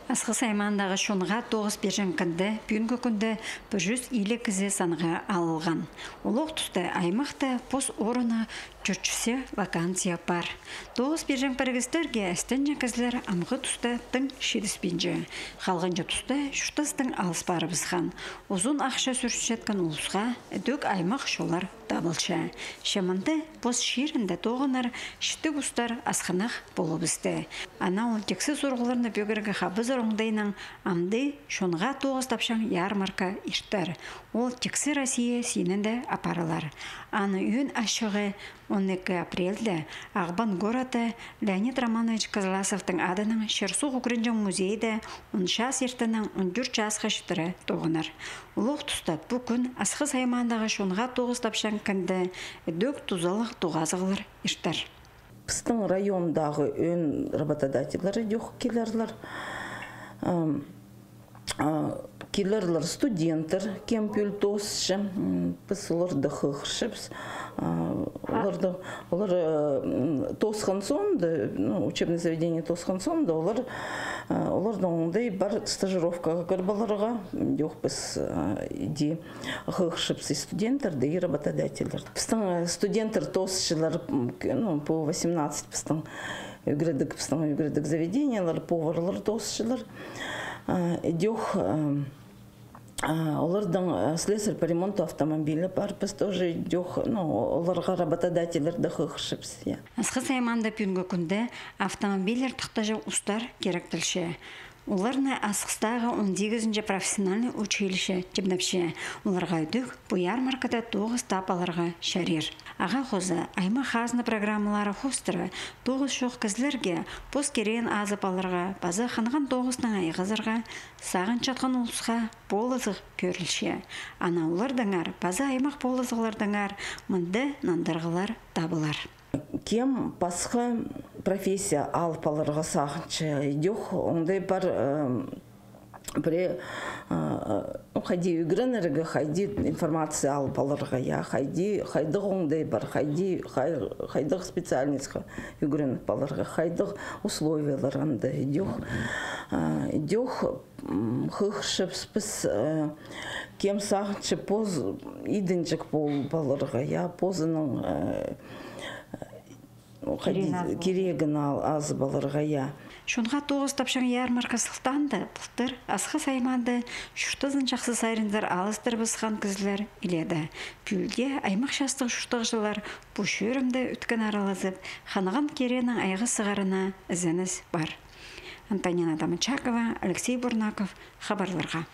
Асқы саймандағы шонға 9 бержен кінді, бүгінгі күнді 100 илі кізе санға алылған. Олық тұсты аймақта пос орына жүрчісі вакансия бар. 9 бержен пәргістерге әстен жәкізлер амғы тұсты тың шедіспенжі. Қалғанжы тұсты шүштістің алыс бары бізған. Ұзын ақша сүршеткен ұлысға дөк аймақ шолар табылшы. Шаманды пос шерінді тоғынар шітті ұстар асқанақ болу бізді. Ана ол тексі сұрғыларына бөгіргі қабыз оңдайның амды шонға 9 тапшан ярмарка іштар. Ол тексі Россия сенінді апарылар. Аны үйін ашығы 12 апрельді Ағбан гораты Леонид Романович Козласовтың адының Шерсуқ Украинжан музейді 10 час ертінің 14 жасқа шытыры тоғынар. Ұлық тұста бұл күн асқы саймандағы шонға 9 тапшан кінді дөк тұзалық туғазығылар іштар. Біздің райондағы өн работодателері жоқ келерлер. Келерлер студенттер кемпюл тосшы, біз оларды қықыршып, олар тосқан соңды, учебный заведение тосқан соңды, олардың оңдай бар стажировкаға көрбаларға, жоқ біз де қықыршып студенттерді и работодателер. Біздің студенттер тосшылар по 18 біздің үгредік заведениялар, поварлар тосшылар. Идёх олардың слесарь по ремонту автомобиля бар, біз тоже идёх, оларға работодателер дақықшыпсы. Асқы сайманда пүнгі күнді автомобилер тұқтажы ұстар керектілші. Оларны асқыстағы 18-ші профессиональный училище тепнапшы. Оларға өдік бұл ярмаркада 9 тапаларға шарир. Аға қозы айма қазны программалары хостыры 9 шоқ кізлерге пост керен азып алырға, базы қанған 9-ның айғызырға, сағын чатқан ұлысқа болызық көрілші. Ана олардыңар, базы аймақ болызығылардыңар, мұнды нандырғылар табылар. Кем басқа профессия алып алырға сағыншы идех, ондай бар қайди үгірінірігі, қайди информация алып алырға, қайдық ондай бар, қайдық специальностьқа үгірініп алырға, қайдық условиялар аңды идех қықшып біз кем сағыншы поз идінчік болып алырға, позының керегін азы балырға, Шонға 9 тапшан ярмарка сылтанды, бұлтыр асқы сайманды шүштізін жақсы сайрындар алыстыр бізған кізілер иледі. Пүлде аймақ шастық шүштіғжылар бұл шөрімді үткен аралазып, қанаған керенің айғы сығарына ізініс бар. Антонина Дамычакова, Алексей Бурнаков, хабарларға.